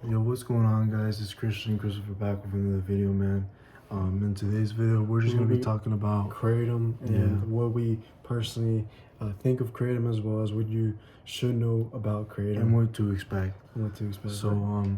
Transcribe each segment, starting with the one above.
Yo, what's going on, guys? It's Christopher back with another video, man. In today's video, we're just gonna be talking about Kratom and yeah, what we personally think of Kratom, as well as what you should know about Kratom and what to expect. and what to expect. So, Right?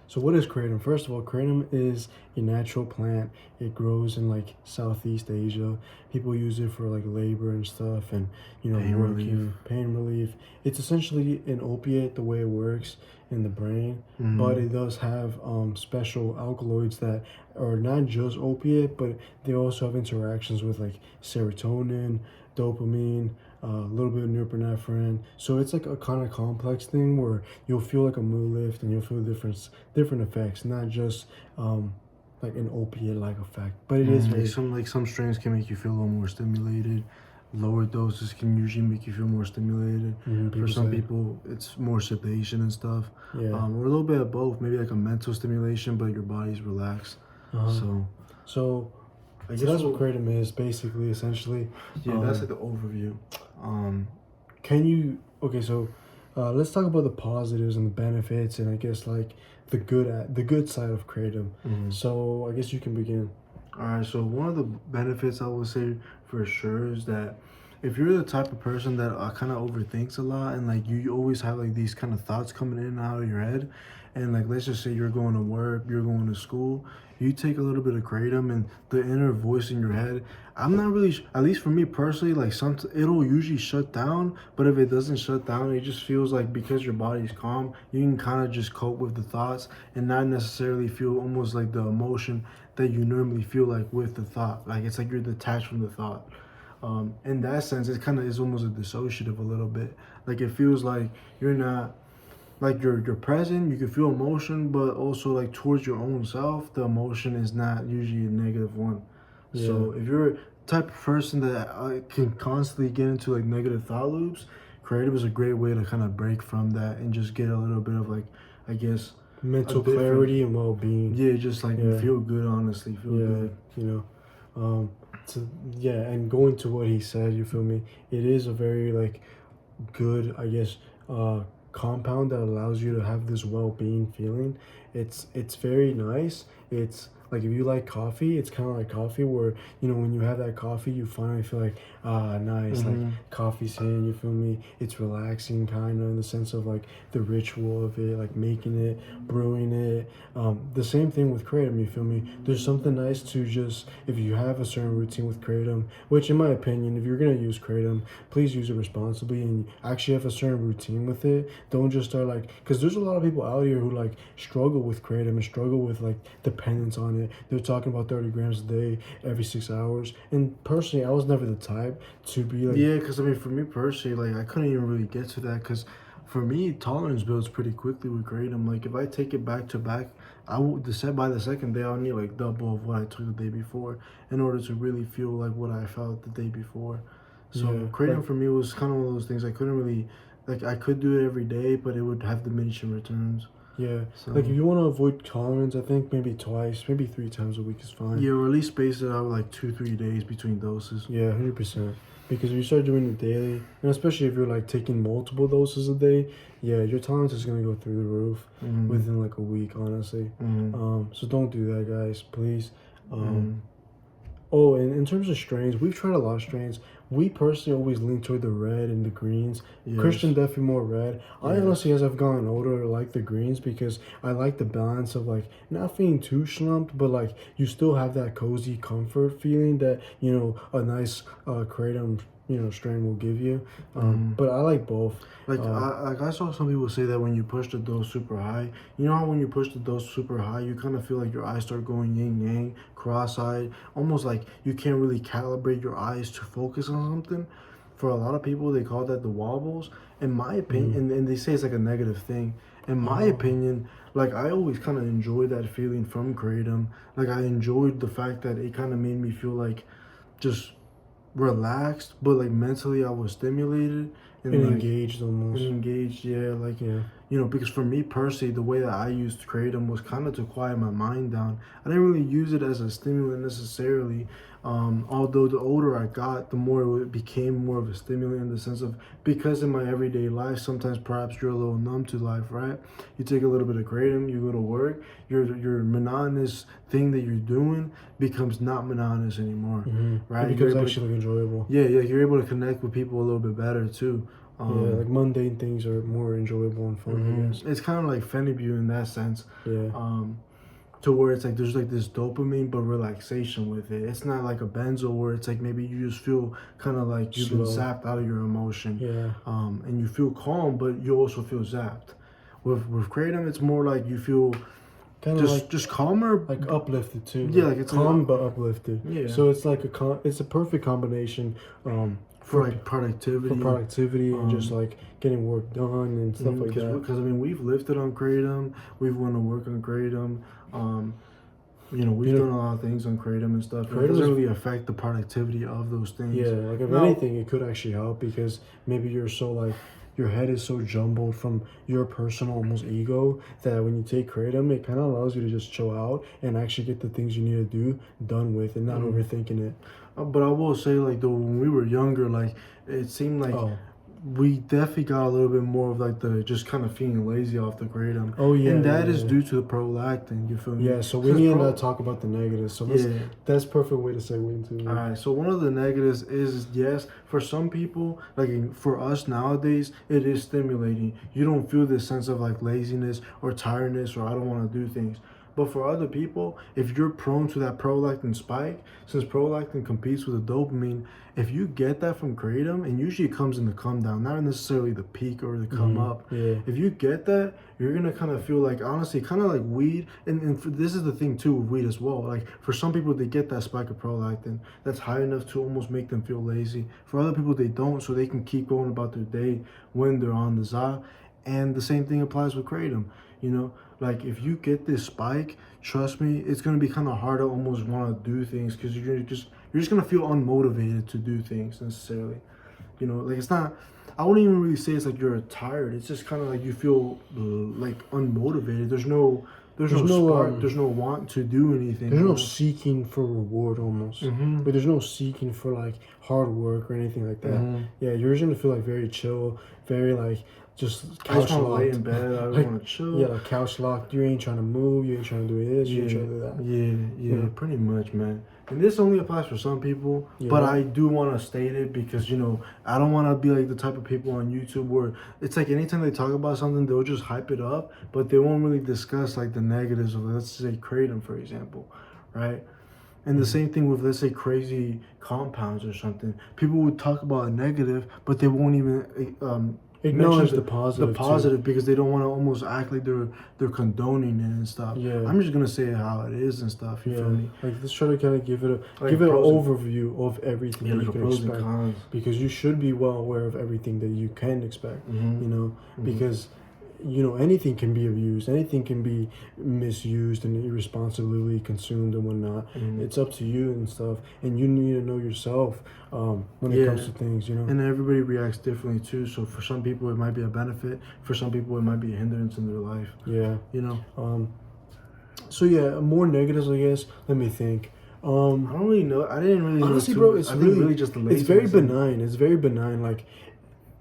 So what is kratom? First of all, kratom is a natural plant. It grows in like Southeast Asia. People use it for like labor and stuff, and pain relief. pain relief. It's essentially an opiate the way it works in the brain, but Mm-hmm. it does have special alkaloids that are not just opiate, but they also have interactions with like serotonin, dopamine, a little bit of norepinephrine. So it's like a kind of complex thing where you'll feel like a mood lift and you'll feel different effects, not just like an opiate like effect. But it is very Some strains can make you feel a little more stimulated. Lower doses can usually make you feel more stimulated. For people some say, people, it's more sedation and stuff, yeah. or a little bit of both. Maybe like a mental stimulation, but your body's relaxed. Uh-huh. So So I so guess that's what kratom is basically, essentially. yeah, that's like the overview. Um, Can you okay? So let's talk about the positives and the benefits, and I guess like the good side of kratom. mhm. So I guess you can begin. All right, so one of the benefits I would say for sure is that if you're the type of person that kind of overthinks a lot and like you always have like these kind of thoughts coming in and out of your head, and like let's just say you're going to work, you're going to school, you take a little bit of kratom and the inner voice in your head. I'm not really, at least for me personally, like it'll usually shut down, but if it doesn't shut down, it just feels like because your body's calm, you can kind of just cope with the thoughts and not necessarily feel almost like the emotion that you normally feel like with the thought. Like it's like you're detached from the thought. In that sense, it kind of is almost a dissociative a little bit. Like it feels like you're not like you're present. You can feel emotion, but also like towards your own self, the emotion is not usually a negative one. Yeah. So if you're a type of person that can constantly get into like negative thought loops, creative is a great way to kind of break from that and just get a little bit of like, I guess, a Mental different clarity and well-being. yeah, just like Yeah. feel good, honestly, feel Yeah, good. you know, to yeah, and going to what he said, you feel me? It is a very like good, I guess, compound that allows you to have this well-being feeling. It's very nice. It's like if you like coffee, it's kind of like coffee where when you have that coffee, you finally feel like nice, like Mm-hmm. coffee's in. You feel me? It's relaxing, kind of in the sense of like the ritual of it, like making it, brewing it. The same thing with kratom. You feel me? There's something nice to just if you have a certain routine with kratom, which in my opinion, if you're gonna use kratom, please use it responsibly and actually have a certain routine with it. Don't just start like, because there's a lot of people out here who like struggle with kratom and struggle with like dependence on it. They're talking about 30 grams a day every 6 hours. And personally, I was never the type to be like, Yeah, because I mean, for me personally, like I couldn't even really get to that because for me, tolerance builds pretty quickly with kratom. Like if I take it back to back, I would the set by the second day I'll need like double of what I took the day before in order to really feel like what I felt the day before. So yeah, kratom like for me was kind of one of those things I couldn't really like. I could do it every day, but it would have diminishing returns. yeah, like if So you want to avoid tolerance, I think maybe twice, maybe 3 times a week is fine. yeah, or at least space it out like 2 3 days between doses. Yeah, 100%. Because if you start doing it daily, and especially if you're like taking multiple doses a day, yeah, your tolerance is gonna go through the roof Mm-hmm. within like a week, honestly. Mm-hmm. So don't do that, guys, please. Um, Mm-hmm. Oh, and in terms of strains, we've tried a lot of strains. We personally always lean toward the red and the greens. Yes. Christian definitely more red. I Yes. honestly, as I've gotten older, like the greens because I like the balance of like not feeling too slumped, but like you still have that cozy comfort feeling that a nice kratom strain will give you. Mm-hmm. But I like both. Like Uh, I saw some people say that when you push the dose super high, you know how when you push the dose super high, you kind of feel like your eyes start going yin yang, cross-eyed, almost like you can't really calibrate your eyes to focus on something. For a lot of people, they call that the wobbles. In my opinion, mm, and they say it's like a negative thing. In my oh, opinion, like I always kind of enjoyed that feeling from kratom. Like I enjoyed the fact that it kind of made me feel like just relaxed, but like mentally I was stimulated, and And like engaged and almost. engaged. Yeah, like Yeah. because for me personally, the way that I used Kratom was kind of to quiet my mind down. I didn't really use it as a stimulant necessarily. Although the older I got, the more it became more of a stimulant in the sense of because in my everyday life, sometimes perhaps you're a little numb to life, right? You take a little bit of Kratom, you go to work, your monotonous thing that you're doing becomes not monotonous anymore, It right? You're becomes able to, actually enjoyable. yeah, yeah, you're able to connect with people a little bit better too. Yeah, Um, like mundane things are more enjoyable and fun, I guess. it's kind of like Fenibut in that sense, Yeah. um, to where it's like there's like this dopamine but relaxation with it. It's not like a benzo where it's like maybe you just feel kind of like you've been Slow. zapped out of your emotion, Yeah. and you feel calm, but you also feel zapped. With Kratom, it's more like you feel Kind of like just calmer. uplifted too. Yeah, Like like it's calm but uplifted. yeah, So it's like it's a perfect combination for for like productivity. productivity and just like getting work done and stuff like that. Because I mean we've lifted on Kratom, we've won to work on Kratom. We've You know, done a lot of things on Kratom and stuff. And it Kratom doesn't is really affect the productivity of those things. yeah, like if No, anything, it could actually help because maybe you're so like your head is so jumbled from your personal almost ego that when you take Kratom, it kind of allows you to just chill out and actually get the things you need to do done with and not overthinking it. but I will say like though when we were younger, like it seemed like Oh, we definitely got a little bit more of like the just kind of feeling lazy off the Kratom. oh yeah, And that yeah, is yeah. due to the prolactin. You feel me? Yeah, so we 'Cause need to talk about the negatives. So yeah. that's perfect way to segue into it. All right, so one of the negatives is yes, for some people, like for us nowadays, it is stimulating. You don't feel this sense of like laziness or tiredness or I don't want to do things. But for other people, if you're prone to that prolactin spike, since prolactin competes with the dopamine, if you get that from Kratom, and usually it comes in the come down, not necessarily the peak or the come up. Yeah. If you get that, you're gonna kind of feel like honestly, kind of like weed, and this is the thing too with weed as well. Like for some people, they get that spike of prolactin that's high enough to almost make them feel lazy. For other people, they don't, so they can keep going about their day when they're on the za. And the same thing applies with Kratom. Like if you get this spike, trust me, it's gonna be kind of hard to almost want to do things because you're just gonna feel unmotivated to do things necessarily. Like it's not. I wouldn't even really say it's like you're tired. It's just kind of like you feel like unmotivated. There's no spark. There's no want to do anything. There's no seeking for reward almost. But there's no seeking for like hard work or anything like that. Yeah, you're just gonna feel like very chill, very like just I just couch want to lay locked. in bed. I just Like, want to chill. yeah, like couch locked. You ain't trying to move. You ain't trying to do this. You ain't trying to do that. Yeah, pretty much, man. And this only applies for some people, Yeah. but I do want to state it because I don't want to be like the type of people on YouTube where it's like anytime they talk about something, they'll just hype it up, but they won't really discuss like the negatives of, let's say, Kratom, for example, right? And the same thing with, let's say, crazy compounds or something. People would talk about a negative, but they won't even Acknowledge mention the positive. the positive because they don't want to almost act like they're condoning it and stuff. Yeah. I'm just gonna say how it is and stuff. You feel me? Like let's try to kind of give it Like give it an pros and- overview of everything that like you a can pros and expect. cons. Because you should be well aware of everything that you can expect. Because anything can be abused, anything can be misused and irresponsibly consumed and whatnot. It's up to you and stuff, and you need to know yourself when it comes to things. And everybody reacts differently too. So for some people it might be a benefit. For some people it might be a hindrance in their life. Yeah. You know. So yeah, more negatives, I guess. Let me think. I don't really know. I didn't really Honestly, know. bro, it's I think really just the it's very laziness and- benign. It's very benign. Like,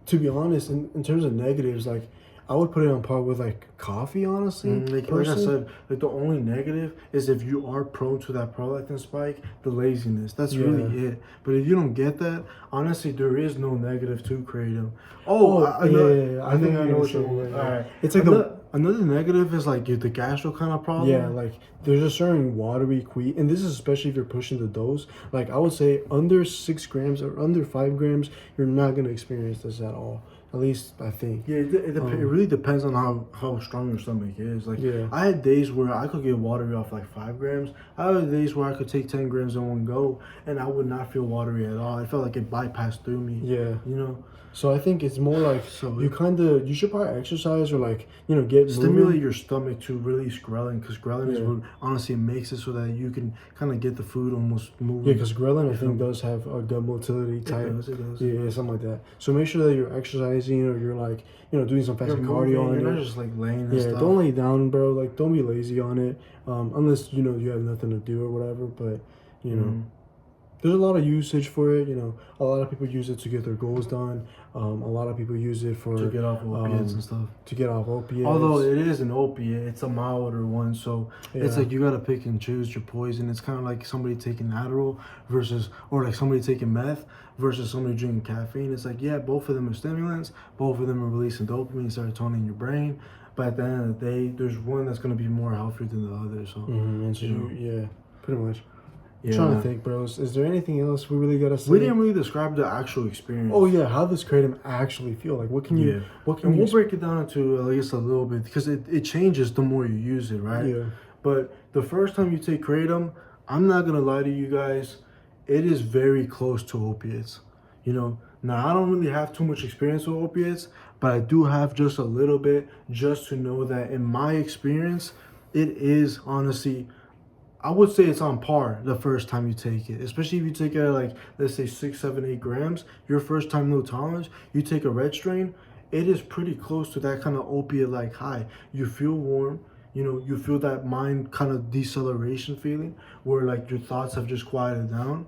to be honest, in terms of negatives, like I would put it on par with like coffee. Honestly, Like I said, like the only negative is if you are prone to that prolactin spike, the laziness. That's really it. But if you don't get that, honestly, there is no negative to Kratom. I think I know what you're saying. All right, It's like another negative is like the gastro kind of problem. yeah, like there's a certain watery queef, and this is especially if you're pushing the dose. Like I would say under 6 grams or under 5 grams, you're not gonna experience this at all. At least I think. Yeah, it really depends on how strong your stomach is. Like, Yeah. I had days where I could get watery off like 5 grams. I had days where I could take 10 grams in one go, and I would not feel watery at all. I felt like it bypassed through me. Yeah. You know, So I think it's more like So you should probably exercise or like get stimulate moving. your stomach to release ghrelin, because ghrelin is Yeah. what honestly makes it so that you can kind of get the food almost Yeah, moving. because ghrelin I You feel think me? does have a gut motility It type. does. It does. Yeah, It yeah, does. something like that. So make sure that you're exercising or you're like doing some You're fasted cardio moving. on You're not it. just like laying and Yeah, stuff. don't lay down, bro. Like, don't be lazy on it. Unless you have nothing to do or whatever. But you know, Mm. there's a lot of usage for it. A lot of people use it to get their goals done. A lot of people use it To for get off opiates and stuff. to get off Although opiates. it is an opiate, it's a milder one, so it's Yeah, like you gotta pick and choose your poison. It's kind of like somebody taking Adderall versus, or like somebody taking meth versus somebody drinking caffeine. It's like, yeah, both of them are stimulants, both of them are releasing dopamine, serotonin in your brain, but at the end of the day, there's one that's gonna be more healthier than the other. So, and so you know, yeah, pretty much. I'm yeah, trying to man. think, bros. Is there anything else we really gotta We say? didn't really describe the actual experience. Oh yeah, how does kratom actually feel? Like, Yeah, what can and you? we'll break it down into at least a little bit because it changes the more you use it, right? Yeah, But the first time you take kratom, I'm not gonna lie to you guys, it is very close to opiates. Now I don't really have too much experience with opiates, but I do have just a little bit, just to know that in my experience, it is honestly, I would say it's on par the first time you take it, especially if you take it at like, let's say 6, 7, 8 grams. Your first time no tolerance, you take a red strain, it is pretty close to that kind of opiate like high. You feel warm, you feel that mind kind of deceleration feeling where like your thoughts have just quieted down.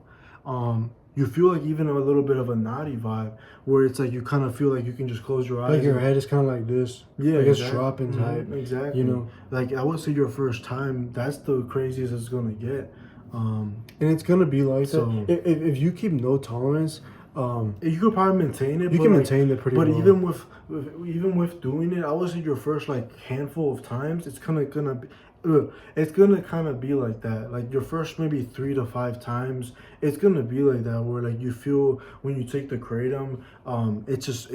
You feel like even a little bit of a naughty vibe where it's like you kind of feel like you can just close your like eyes your and, head is kind of like this. yeah, Like it's exactly. dropping type. You Exactly. know, Like I would say your first time, that's the craziest it's gonna get. and it's gonna be like that. So If you keep no tolerance, you could probably maintain it, you but can like, maintain it pretty but well. even with doing it, I would say your first like handful of times, it's gonna kind of be like that. Like your first maybe 3 to 5 times, it's gonna be like that where like you feel when you take the kratom, it just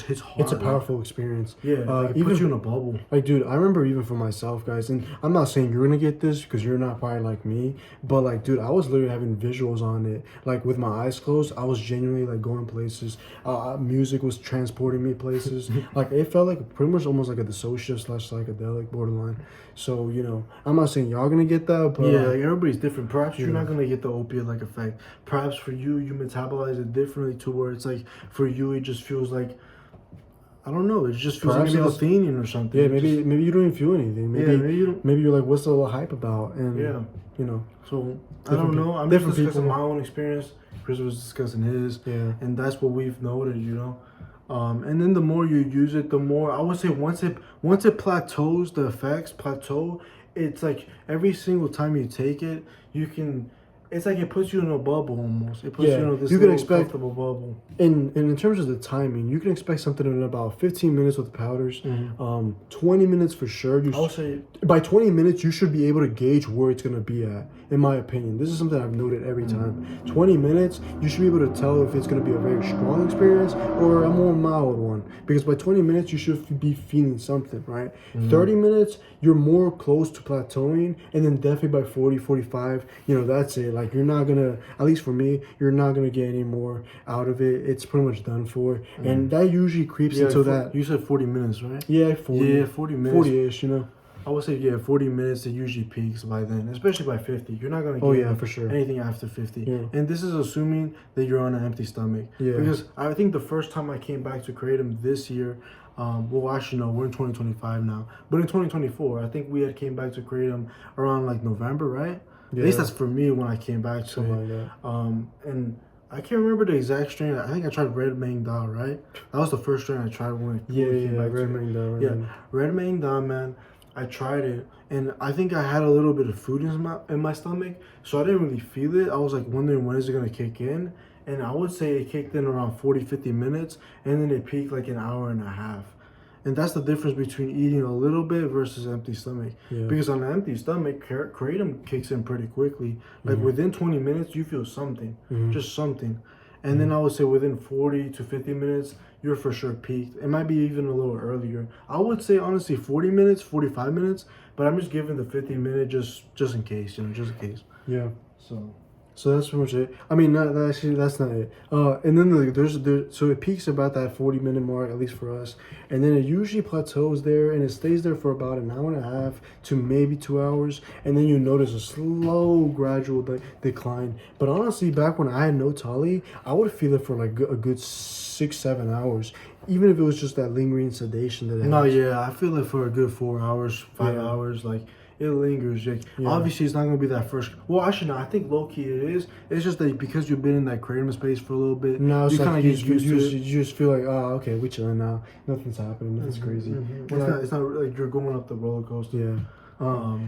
hits hard. It's a like, powerful experience. yeah, like it even puts you in a bubble. Like, dude, I remember even for myself, guys, and I'm not saying you're gonna get this because you're not probably like me, but like, dude, I was literally having visuals on it. Like, with my eyes closed, I was genuinely like going places. Music was transporting me places. Like, it felt like pretty much almost like a dissociative slash psychedelic borderline. So, I'm not saying y'all gonna get that, but Yeah, like everybody's different. Perhaps you're yeah. not gonna get the opiate like effect. Perhaps for you, you metabolize it differently to where it's like for you, it just feels like, I don't know. It just feels Perhaps like maybe it's Athenian or something. yeah, It just, maybe you don't even feel anything. yeah, maybe you don't. Maybe you're like, what's the hype about? And Yeah. you know, So I different don't know. I'm just different discussing people. my own experience. Chris was discussing his, Yeah. and that's what we've noted. And then the more you use it, the more I would say once it plateaus, the effects plateau. It's like every single time you take it, you can. It's like it puts you in a bubble almost. It puts Yeah, you in this you can little expect comfortable bubble. in terms of the timing, you can expect something in about 15 minutes with powders. Mhm. 20 minutes for sure. I would say By 20 minutes, you should be able to gauge where it's gonna be at. In my opinion, this is something I've noted every time. 20 minutes, you should be able to tell if it's gonna be a very strong experience or a more mild one. Because by 20 minutes, you should be feeling something, right? 30 minutes, you're more close to plateauing, and then definitely by 40, 45, that's it. Like you're not gonna, at least for me, you're not gonna get any more out of it. It's pretty much done for, and that usually creeps into that. You said 40 minutes, right? Yeah, 40. Yeah, 40 minutes. 40-ish, I would say 40 minutes. It usually peaks by then, especially by 50. You're not gonna get Oh yeah, for sure. anything after 50. Yeah. And this is assuming that you're on an empty stomach. Yeah. Because I think the first time I came back to Kratom this year, well, actually no, we're in 2025 now. But in 2024, I think we had came back to Kratom around like November, right? Yeah. At least that's for me when I came back to Something it. like that. And I can't remember the exact strain. I think I tried Red Mangda, right? That was the first strain I tried when I came back Red to it. Mango. Yeah, Red Mangda, man. I tried it, and I think I had a little bit of food in my stomach, so I didn't really feel it. I was like wondering when is it gonna kick in, and I would say it kicked in around 40, 50 minutes, and then it peaked like an hour and a half. And that's the difference between eating a little bit versus empty stomach. Yeah. Because on an empty stomach, kratom kicks in pretty quickly. Like within 20 minutes, you feel something, just something. And then I would say within 40 to 50 minutes, you're for sure peaked. It might be even a little earlier. I would say honestly 40 minutes, 45 minutes, but I'm just giving the 50-minute just in case, just in case. Yeah. So So that's pretty much it. I mean, not actually. That's not it. And then so it peaks about that 40-minute mark, at least for us, and then it usually plateaus there, and it stays there for about an hour and a half to maybe 2 hours, and then you notice a slow, gradual decline. But honestly, back when I had no Tolly, I would feel it for like a good 6, 7 hours, even if it was just that lingering sedation that it No, has. yeah, I feel it for a good 4 hours, 5 hours. Like it lingers. Like obviously, it's not gonna be that first. Well, actually, no. I think low key it is. It's just that because you've been in that kratom space for a little bit, No, it's you kind like of get used to it. you just feel like, oh, okay, we chilling now. Nothing's happening. Nothing's crazy. It's not like you're going up the roller coaster. Yeah.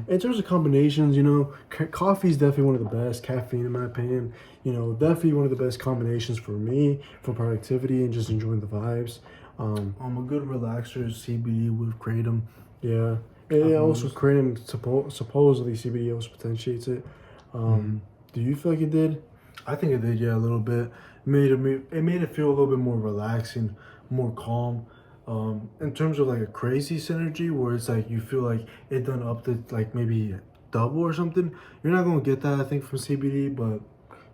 In terms of combinations, you know, coffee is definitely one of the best. Caffeine, in my opinion, you know, definitely one of the best combinations for me for productivity and just enjoying the vibes. A good relaxer is CBD with kratom. Yeah, and also kratom supposedly CBD also potentiates it. Do you feel like it did? I think it did, yeah, a little bit. It made it feel a little bit more relaxing, more calm. In terms of like a crazy synergy where it's like you feel like it done up to like maybe double or something. You're not gonna get that, I think, from CBD, but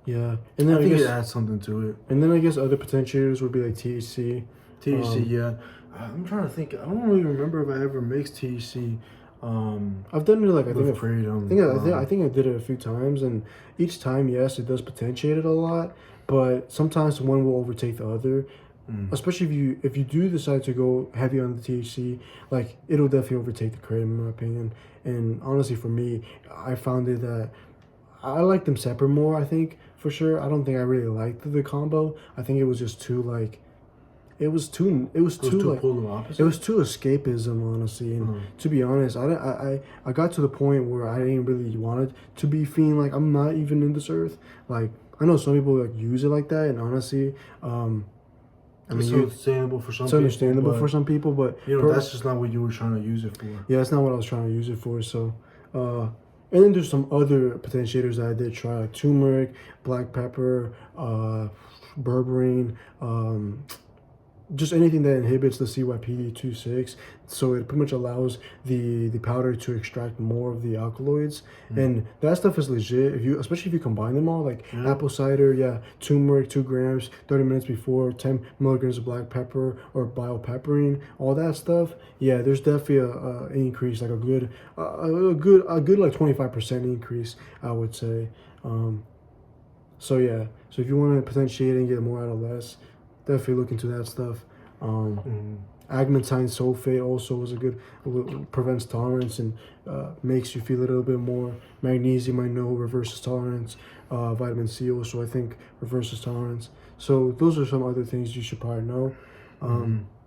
Yeah, and then I think guess it adds something to it. and then I guess other potentiators would be like THC. THC, yeah. I'm trying to think. I don't really remember if I ever mixed THC. I've done it like I think With kratom. I think I did it a few times, and each time, yes, it does potentiate it a lot, but sometimes one will overtake the other. Especially if you do decide to go heavy on the THC, like it'll definitely overtake the kratom in my opinion. And honestly, for me, I found it that I like them separate more. I think for sure. I don't think I really liked the combo. I think it was just too like it was too like polar opposite. it was too escapism, honestly. And to be honest, I got to the point where I didn't really want it to be feeling like I'm not even in this earth. Like I know some people like use it like that, and honestly, I mean, it's understandable for some it's people. understandable for some people, but You know, that's just not what you were trying to use it for. yeah, that's not what I was trying to use it for. So, and then there's some other potentiators that I did try, like turmeric, black pepper, berberine, just anything that inhibits the CYP26, so it pretty much allows the powder to extract more of the alkaloids, and that stuff is legit. Especially if you combine them all, like apple cider, yeah, turmeric 2 grams, 30 minutes before, 10 milligrams of black pepper or biopepperine, all that stuff. Yeah, there's definitely a increase, like a good like 25% increase, I would say. So yeah, so if you want to potentiate and get more out of less, definitely look into that stuff. Agmatine sulfate also is a good, prevents tolerance and makes you feel a little bit more. Magnesium, I know, reverses tolerance. Vitamin C also, I think, reverses tolerance. So those are some other things you should probably know.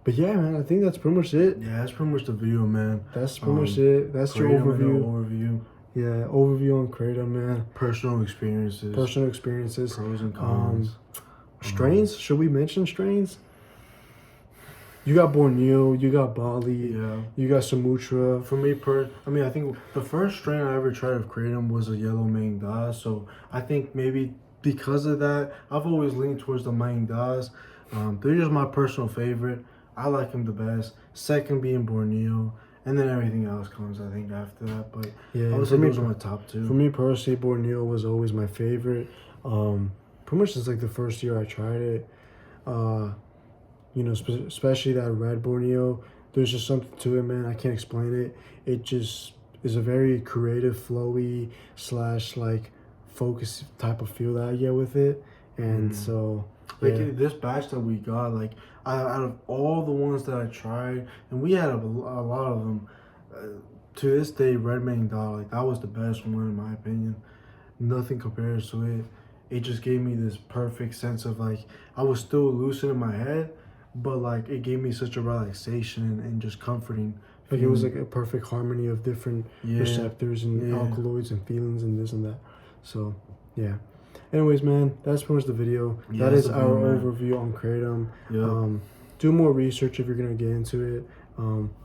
But yeah, man, I think that's pretty much it. Yeah, that's pretty much the video, man. That's pretty much it. That's your overview. Yeah, overview on Kratom, man. Personal experiences. Pros and cons. Strains? Should we mention strains? You got Borneo, you got Bali, you got Sumatra. For me, I think the first strain I ever tried of kratom was a yellow Mang Das. So I think maybe because of that, I've always leaned towards the Mang Das. They're just my personal favorite. I like them the best. Second being Borneo. And then everything else comes, I think, after that. But yeah, I would say those are my top two. For me personally, Borneo was always my favorite. Pretty much since like the first year I tried it. You know, especially that red Borneo. There's just something to it, man. I can't explain it. It just is a very creative, flowy / like focus type of feel that I get with it. And so, like this batch that we got, like out of all the ones that I tried, and we had a lot of them. To this day, Red Mang Dog, like that was the best one in my opinion. Nothing compares to it. It just gave me this perfect sense of like I was still lucid in my head, but like it gave me such a relaxation and just comforting. Like it was like a perfect harmony of different receptors and alkaloids and feelings and this and that. So yeah. Anyways, man, that's pretty much the video. Yeah, that is our overview on Kratom. Do more research if you're gonna get into it.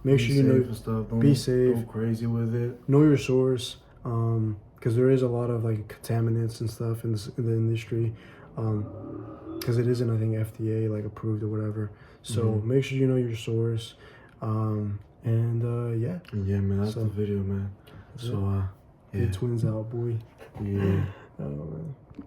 Make sure you know stuff. Don't be safe. Go crazy with it. Know your source. Because there is a lot of like contaminants and stuff in the industry. Because it isn't, I think, FDA like approved or whatever. So make sure you know your source. And yeah. Yeah, man, that's the video, man. So Twins out, boy. Yeah. Oh man.